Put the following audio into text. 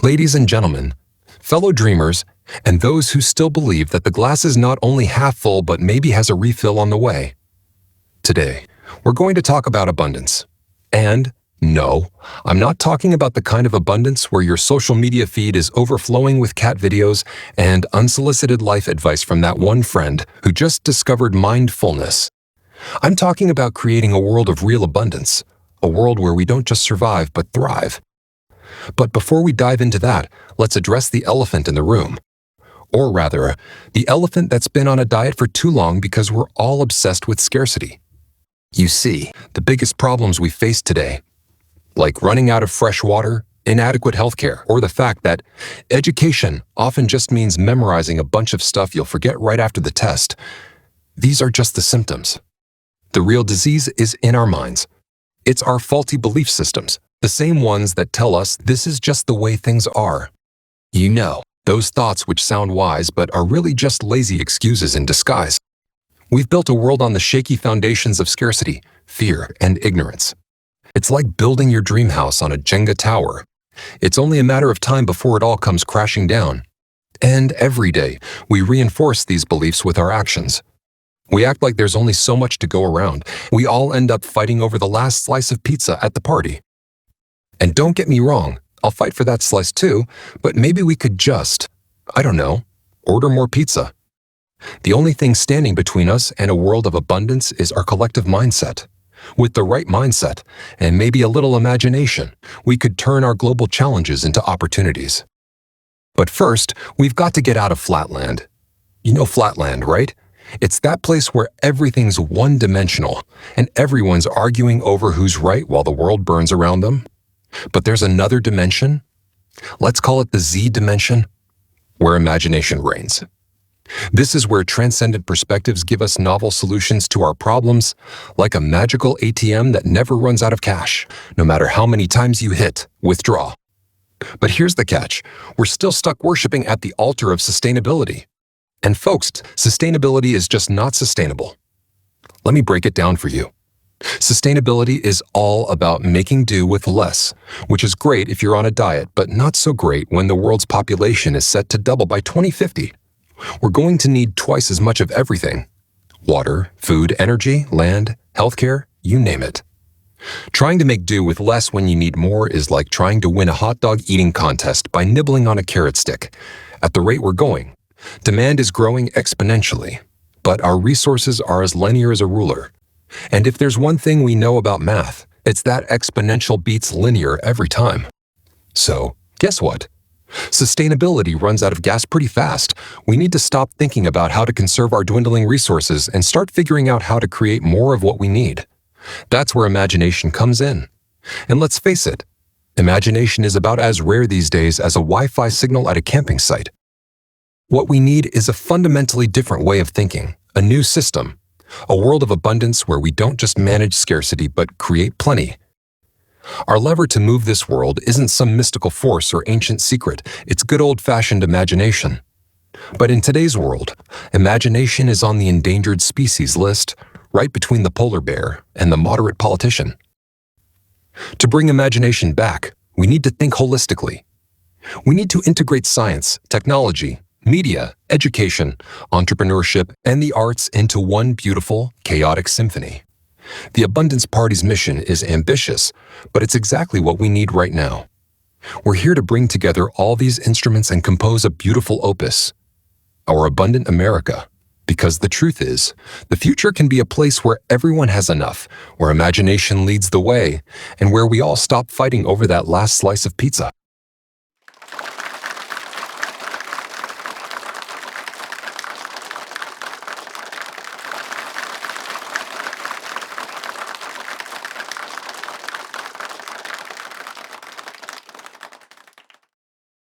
Ladies and gentlemen, fellow dreamers, and those who still believe that the glass is not only half full but maybe has a refill on the way. Today, we're going to talk about abundance. And no, I'm not talking about the kind of abundance where your social media feed is overflowing with cat videos and unsolicited life advice from that one friend who just discovered mindfulness. I'm talking about creating a world of real abundance, a world where we don't just survive but thrive. But before we dive into that, let's address the elephant in the room. Or rather, the elephant that's been on a diet for too long because we're all obsessed with scarcity. You see, the biggest problems we face today, like running out of fresh water, inadequate healthcare, or the fact that education often just means memorizing a bunch of stuff you'll forget right after the test, these are just the symptoms. The real disease is in our minds. It's our faulty belief systems, the same ones that tell us this is just the way things are. You know, those thoughts which sound wise but are really just lazy excuses in disguise. We've built a world on the shaky foundations of scarcity, fear, and ignorance. It's like building your dream house on a Jenga tower. It's only a matter of time before it all comes crashing down. And every day, we reinforce these beliefs with our actions. We act like there's only so much to go around. We all end up fighting over the last slice of pizza at the party. And don't get me wrong, I'll fight for that slice too, but maybe we could just, I don't know, order more pizza. The only thing standing between us and a world of abundance is our collective mindset. With the right mindset, and maybe a little imagination, we could turn our global challenges into opportunities. But first, we've got to get out of flatland. You know flatland, right? It's that place where everything's one-dimensional, and everyone's arguing over who's right while the world burns around them. But there's another dimension, let's call it the Z dimension, where imagination reigns. This is where transcendent perspectives give us novel solutions to our problems, like a magical ATM that never runs out of cash, no matter how many times you hit withdraw. But here's the catch, we're still stuck worshiping at the altar of sustainability. And folks, sustainability is just not sustainable. Let me break it down for you. Sustainability is all about making do with less, which is great if you're on a diet, but not so great when the world's population is set to double by 2050. We're going to need twice as much of everything. Water, food, energy, land, healthcare, you name it. Trying to make do with less when you need more is like trying to win a hot dog eating contest by nibbling on a carrot stick. At the rate we're going, demand is growing exponentially, but our resources are as linear as a ruler. And if there's one thing we know about math, it's that exponential beats linear every time. So, guess what? Sustainability runs out of gas pretty fast. We need to stop thinking about how to conserve our dwindling resources and start figuring out how to create more of what we need. That's where imagination comes in. And let's face it, imagination is about as rare these days as a Wi-Fi signal at a camping site. What we need is a fundamentally different way of thinking, a new system. A world of abundance where we don't just manage scarcity but create plenty. Our lever to move this world isn't some mystical force or ancient secret, it's good old-fashioned imagination. But in today's world, imagination is on the endangered species list, right between the polar bear and the moderate politician. To bring imagination back, we need to think holistically. We need to integrate science, technology, media, education, entrepreneurship, and the arts into one beautiful, chaotic symphony. The Abundance Party's mission is ambitious, but it's exactly what we need right now. We're here to bring together all these instruments and compose a beautiful opus, our abundant America. Because the truth is, the future can be a place where everyone has enough, where imagination leads the way, and where we all stop fighting over that last slice of pizza.